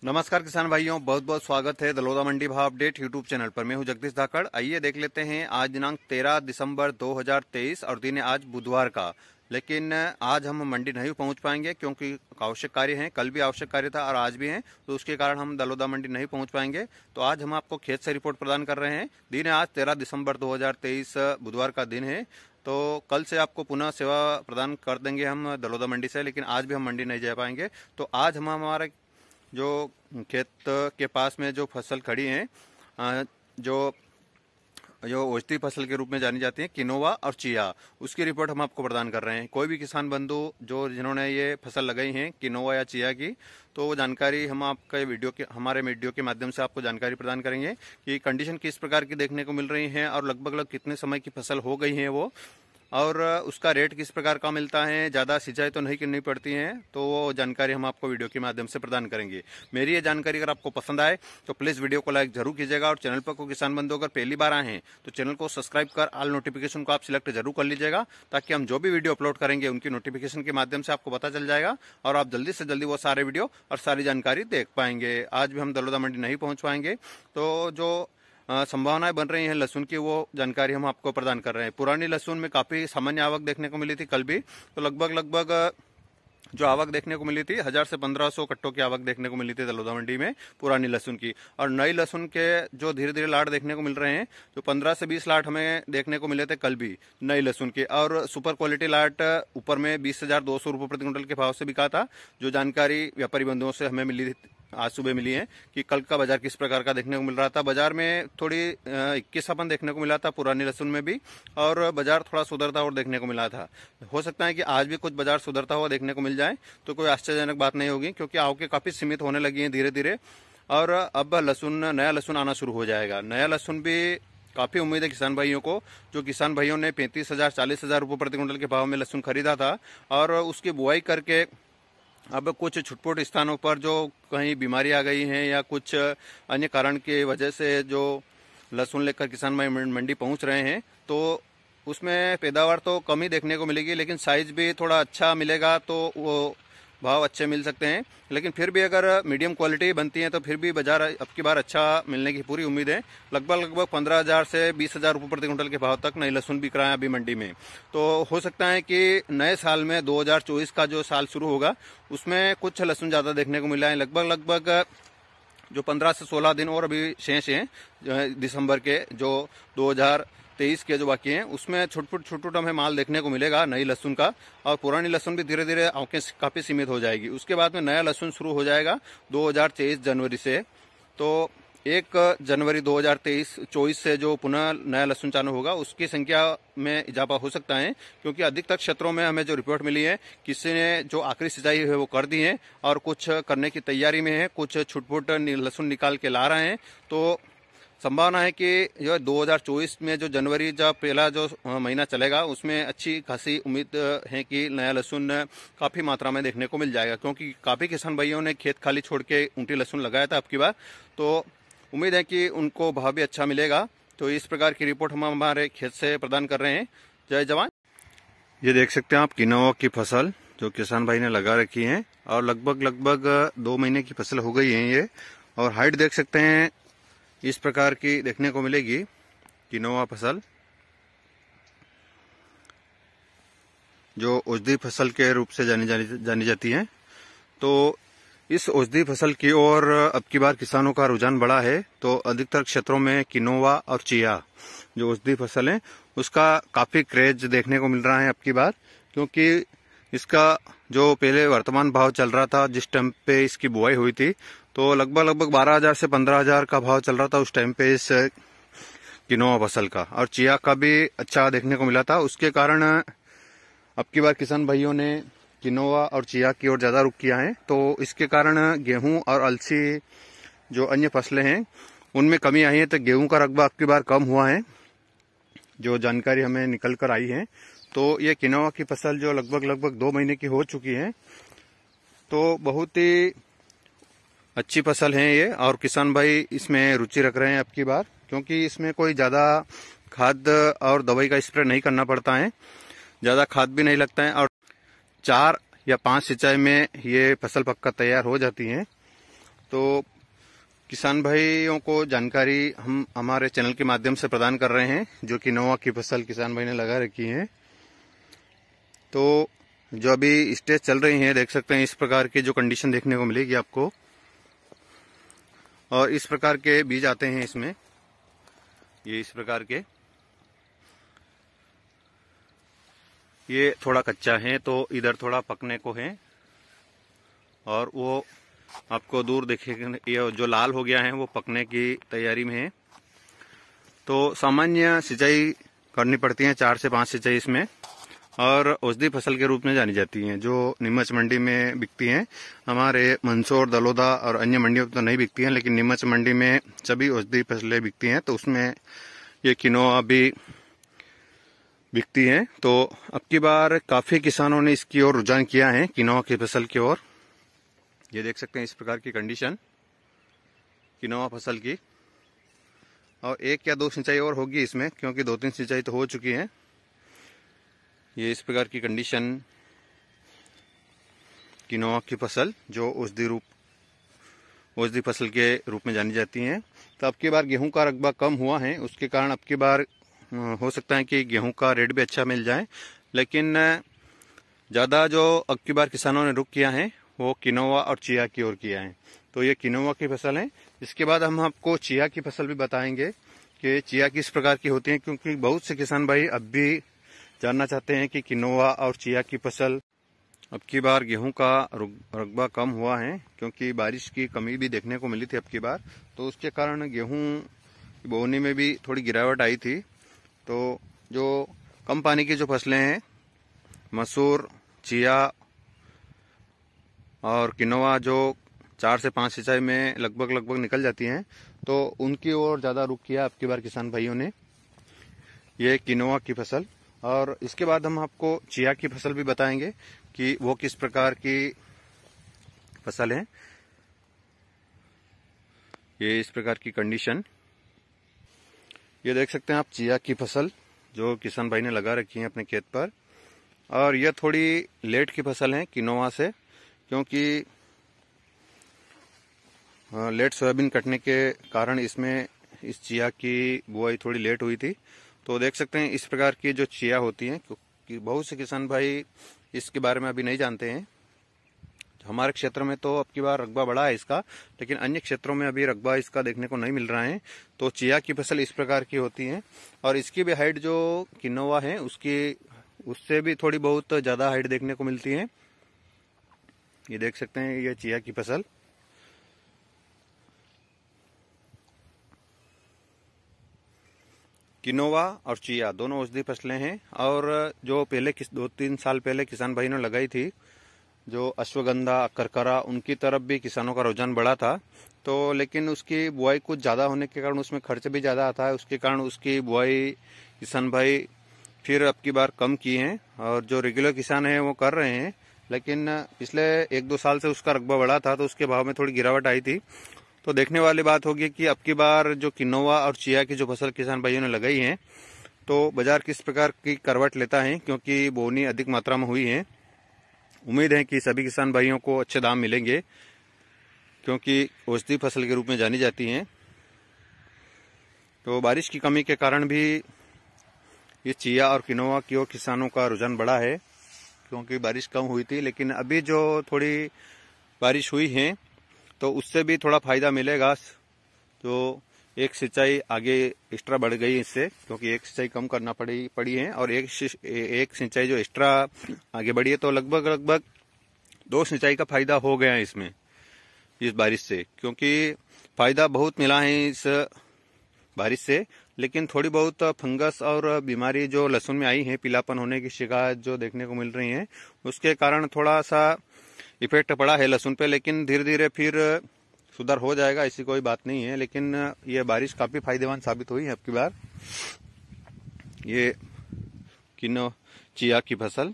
नमस्कार किसान भाइयों, बहुत बहुत स्वागत है दलोदा मंडी भाव अपडेट यूट्यूब चैनल पर। मैं हूं जगदीश धाकड़। आइए देख लेते हैं आज दिनांक 13 दिसंबर 2023 और दिन है आज बुधवार का। लेकिन आज हम मंडी नहीं पहुंच पाएंगे क्योंकि आवश्यक कार्य हैं। कल भी आवश्यक कार्य था और आज भी हैं, तो उसके कारण हम दलोदा मंडी नहीं पहुंच पाएंगे। तो आज हम आपको खेत से रिपोर्ट प्रदान कर रहे हैं। दिन है आज 13 दिसंबर 2023 बुधवार का दिन है। तो कल से आपको पुनः सेवा प्रदान कर देंगे हम दलोदा मंडी से, लेकिन आज भी हम मंडी नहीं जा पाएंगे। तो आज हम हमारे जो खेत के पास में जो फसल खड़ी है, जो औषधि फसल के रूप में जानी जाती है किनोवा और चिया, उसकी रिपोर्ट हम आपको प्रदान कर रहे हैं। कोई भी किसान बंधु जिन्होंने ये फसल लगाई है किनोवा या चिया की, तो वो जानकारी हम आपके हमारे वीडियो के माध्यम से आपको जानकारी प्रदान करेंगे कि कंडीशन किस प्रकार की देखने को मिल रही है और लगभग कितने समय की फसल हो गई है वो, और उसका रेट किस प्रकार का मिलता है। ज़्यादा सिंचाई तो नहीं करनी पड़ती है, तो वो जानकारी हम आपको वीडियो के माध्यम से प्रदान करेंगे। मेरी ये जानकारी अगर आपको पसंद आए तो प्लीज़ वीडियो को लाइक जरूर कीजिएगा, और चैनल पर को किसान बंधु अगर पहली बार आए हैं तो चैनल को सब्सक्राइब कर ऑल नोटिफिकेशन को आप सिलेक्ट जरूर कर लीजिएगा, ताकि हम जो भी वीडियो अपलोड करेंगे उनकी नोटिफिकेशन के माध्यम से आपको पता चल जाएगा और आप जल्दी से जल्दी वो सारे वीडियो और सारी जानकारी देख पाएंगे। आज भी हम दलोदा मंडी नहीं पहुंच पाएंगे, तो जो संभावनाएं बन रही हैं लहसुन की, वो जानकारी हम आपको प्रदान कर रहे हैं। पुरानी लहसुन में काफी सामान्य आवक देखने को मिली थी कल भी, तो लगभग जो आवक देखने को मिली थी 1000 से 1500 कट्टों की आवक देखने को मिली थी दलोदा मंडी में पुरानी लहसुन की। और नई लहसुन के जो धीरे धीरे लाट देखने को मिल रहे हैं, जो 15 से 20 लाट हमें देखने को मिले थे कल भी नई लहसुन के। और सुपर क्वालिटी लाट ऊपर में 20,200 रुपये प्रति क्विंटल के भाव से बिका था। जो जानकारी व्यापारी बंधुओं से हमें मिली आज सुबह मिली है कि कल का बाजार किस प्रकार का देखने को मिल रहा था। बाजार में थोड़ी 21पन देखने को मिला था पुरानी लहसुन में भी, और बाजार थोड़ा सुधरता हुआ देखने को मिला था। हो सकता है कि आज भी कुछ बाजार सुधरता हुआ देखने को मिल जाए, तो कोई आश्चर्यजनक बात नहीं होगी, क्योंकि आवकें काफी सीमित होने लगी हैं धीरे धीरे। और अब नया लहसुन आना शुरू हो जाएगा। नया लहसुन भी काफी उम्मीद है किसान भाइयों को। जो किसान भाइयों ने 35,000 40,000 रुपये प्रति क्विंटल के भाव में लहसुन खरीदा था और उसकी बुआई करके अब कुछ छुटपुट स्थानों पर जो कहीं बीमारी आ गई है या कुछ अन्य कारण की वजह से जो लहसुन लेकर किसान भाई मंडी पहुंच रहे हैं, तो उसमें पैदावार तो कम ही देखने को मिलेगी, लेकिन साइज भी थोड़ा अच्छा मिलेगा, तो वो भाव अच्छे मिल सकते हैं। लेकिन फिर भी अगर मीडियम क्वालिटी बनती है तो फिर भी बाजार अब की बार अच्छा मिलने की पूरी उम्मीद है। लगभग 15,000 से 20,000 रुपये प्रति क्विंटल के भाव तक नई लहसुन बिक रहा है अभी मंडी में। तो हो सकता है कि नए साल में 2024 का जो साल शुरू होगा उसमें कुछ लहसुन ज्यादा देखने को मिला है। लगभग जो 15 से 16 दिन और अभी शेष हैं दिसंबर के, जो 2023 के जो बाकी हैं, उसमें छुटपुट हमें माल देखने को मिलेगा नई लहसुन का। और पुरानी लहसुन भी धीरे धीरे आवकें काफी सीमित हो जाएगी। उसके बाद में नया लहसुन शुरू हो जाएगा 2023 जनवरी से। तो 1 जनवरी 2024 से जो पुनः नया लहसुन चालू होगा उसकी संख्या में इजाफा हो सकता है, क्योंकि अधिकतर क्षेत्रों में हमें जो रिपोर्ट मिली है किसी ने जो आखिरी सिंचाई है वो कर दी है और कुछ करने की तैयारी में है, कुछ छुटपुट लहसुन निकाल के ला रहे हैं। तो संभावना है कि जो 2024 में जो जनवरी जब पहला जो महीना चलेगा उसमें अच्छी खासी उम्मीद है कि नया लहसुन काफी मात्रा में देखने को मिल जाएगा, क्योंकि काफी किसान भाइयों ने खेत खाली छोड़ के ऊँटी लहसुन लगाया था अब की बार। तो उम्मीद है कि उनको भाव भी अच्छा मिलेगा। तो इस प्रकार की रिपोर्ट हम हमारे खेत से प्रदान कर रहे हैं। जय जवान। ये देख सकते हैं आप किनोवा की फसल जो किसान भाई ने लगा रखी है, और लगभग 2 महीने की फसल हो गई है ये। और हाइट देख सकते हैं इस प्रकार की देखने को मिलेगी किनोवा फसल, जो औषधि फसल के रूप से जानी जाती है। तो इस औषधि फसल की ओर अब की बार किसानों का रुझान बढ़ा है। तो अधिकतर क्षेत्रों में किनोवा और चिया जो औषधि फसल है उसका काफी क्रेज देखने को मिल रहा है अब की बार, क्योंकि इसका जो पहले वर्तमान भाव चल रहा था जिस टाइम पे इसकी बुआई हुई थी, तो लगभग 12,000 से 15,000 का भाव चल रहा था उस टाइम पे इस किनोवा फसल का। और चिया का भी अच्छा देखने को मिला था। उसके कारण अब की बार किसान भाइयों ने किनोवा और चिया की ओर ज्यादा रुख किया है। तो इसके कारण गेहूं और अलसी जो अन्य फसलें हैं उनमें कमी आई है। तो गेहूं का रकबा अब की बार कम हुआ है, जो जानकारी हमें निकल कर आई है। तो ये किनोवा की फसल जो लगभग 2 महीने की हो चुकी है, तो बहुत ही अच्छी फसल है ये। और किसान भाई इसमें रुचि रख रहे हैं अब की बार, क्योंकि इसमें कोई ज्यादा खाद और दवाई का स्प्रे नहीं करना पड़ता है, ज्यादा खाद भी नहीं लगता है, और 4 या 5 सिंचाई में ये फसल पक्का तैयार हो जाती है। तो किसान भाइयों को जानकारी हम हमारे चैनल के माध्यम से प्रदान कर रहे हैं। जो किनोवा की फसल किसान भाई ने लगा रखी है, तो जो अभी स्टेज चल रही है, देख सकते हैं इस प्रकार की जो कंडीशन देखने को मिलेगी आपको। और इस प्रकार के बीज आते हैं इसमें, ये इस प्रकार के। ये थोड़ा कच्चा है तो इधर थोड़ा पकने को है, और वो आपको दूर देखेगा, ये जो लाल हो गया है वो पकने की तैयारी में है। तो सामान्य सिंचाई करनी पड़ती है, 4 से 5 सिंचाई इसमें, और औषधि फसल के रूप में जानी जाती हैं, जो नीमच मंडी में बिकती हैं। हमारे मंदसौर, दलोदा और अन्य मंडियों में तो नहीं बिकती हैं, लेकिन नीमच मंडी में सभी औषधि फसलें बिकती हैं, तो उसमें ये किनोवा भी बिकती हैं। तो अब की बार काफी किसानों ने इसकी ओर रुझान किया है, किनोवा की फसल की ओर। ये देख सकते हैं इस प्रकार की कंडीशन किनोवा फसल की। और 1 या 2 सिंचाई और होगी इसमें, क्योंकि 2-3 सिंचाई तो हो चुकी हैं। ये इस प्रकार की कंडीशन किनोवा की फसल, जो औषधि फसल के रूप में जानी जाती है। तो अब की बार गेहूं का रकबा कम हुआ है, उसके कारण अब की बार हो सकता है कि गेहूं का रेट भी अच्छा मिल जाए, लेकिन ज़्यादा जो अब की बार किसानों ने रुख किया है वो किनोवा और चिया की ओर किया है। तो ये किनोवा की फसल है। इसके बाद हम आपको चिया की फसल भी बताएंगे कि चिया किस प्रकार की होती है, क्योंकि बहुत से किसान भाई अब भी जानना चाहते हैं कि किनोवा और चिया की फसल। अब की बार गेहूं का रकबा कम हुआ है, क्योंकि बारिश की कमी भी देखने को मिली थी अब की बार, तो उसके कारण गेहूं की बोवनी में भी थोड़ी गिरावट आई थी। तो जो कम पानी की जो फसलें हैं, मसूर, चिया और किनोवा, जो 4 से 5 सिंचाई में लगभग निकल जाती हैं, तो उनकी ओर ज़्यादा रुख किया अब की बार किसान भाइयों ने, ये किनोवा की फसल। और इसके बाद हम आपको चिया की फसल भी बताएंगे कि वो किस प्रकार की फसल है। ये इस प्रकार की कंडीशन, ये देख सकते हैं आप चिया की फसल जो किसान भाई ने लगा रखी है अपने खेत पर। और यह थोड़ी लेट की फसल है किनोवा से, क्योंकि लेट सोयाबीन कटने के कारण इसमें इस चिया की बुआई थोड़ी लेट हुई थी। तो देख सकते हैं इस प्रकार की जो चिया होती है, क्योंकि बहुत से किसान भाई इसके बारे में अभी नहीं जानते हैं। हमारे क्षेत्र में तो अब की बार रकबा बढ़ा है इसका, लेकिन अन्य क्षेत्रों में अभी रकबा इसका देखने को नहीं मिल रहा है। तो चिया की फसल इस प्रकार की होती है, और इसकी भी हाइट जो किनोवा है उससे भी थोड़ी बहुत ज्यादा हाइट देखने को मिलती है। ये देख सकते हैं ये चिया की फसल। किनोवा और चिया दोनों औषधि फसलें हैं, और जो पहले 2-3 साल पहले किसान भाई ने लगाई थी, जो अश्वगंधा, करकरा, उनकी तरफ भी किसानों का रुझान बढ़ा था। तो लेकिन उसकी बुआई कुछ ज़्यादा होने के कारण उसमें खर्च भी ज़्यादा आता है, उसके कारण उसकी बुआई किसान भाई फिर अब की बार कम की हैं। और जो रेगुलर किसान हैं वो कर रहे हैं, लेकिन पिछले 1-2 साल से उसका रकबा बढ़ा था, तो उसके भाव में थोड़ी गिरावट आई थी। तो देखने वाली बात होगी कि अब की बार जो किनोवा और चिया की जो फसल किसान भाइयों ने लगाई है, तो बाजार किस प्रकार की करवट लेता है, क्योंकि बोनी अधिक मात्रा में हुई है। उम्मीद है कि सभी किसान भाइयों को अच्छे दाम मिलेंगे, क्योंकि औषधि फसल के रूप में जानी जाती हैं। तो बारिश की कमी के कारण भी ये चिया और किनोवा की ओर किसानों का रुझान बढ़ा है, क्योंकि बारिश कम हुई थी। लेकिन अभी जो थोड़ी बारिश हुई है, तो उससे भी थोड़ा फायदा मिलेगा। तो एक सिंचाई आगे एक्स्ट्रा बढ़ गई इससे, क्योंकि एक सिंचाई कम करना पड़ी है, और एक सिंचाई जो एक्स्ट्रा आगे बढ़ी है, तो लगभग 2 सिंचाई का फायदा हो गया है इसमें इस बारिश से। क्योंकि फायदा बहुत मिला है इस बारिश से, लेकिन थोड़ी बहुत फंगस और बीमारी जो लहसुन में आई है, पीलापन होने की शिकायत जो देखने को मिल रही है, उसके कारण थोड़ा सा इफेक्ट पड़ा है लहसुन पे। लेकिन धीरे धीरे फिर सुधार हो जाएगा, ऐसी कोई बात नहीं है। लेकिन ये बारिश काफी फायदेमंद साबित हुई है अब की बार। ये चिया की फसल।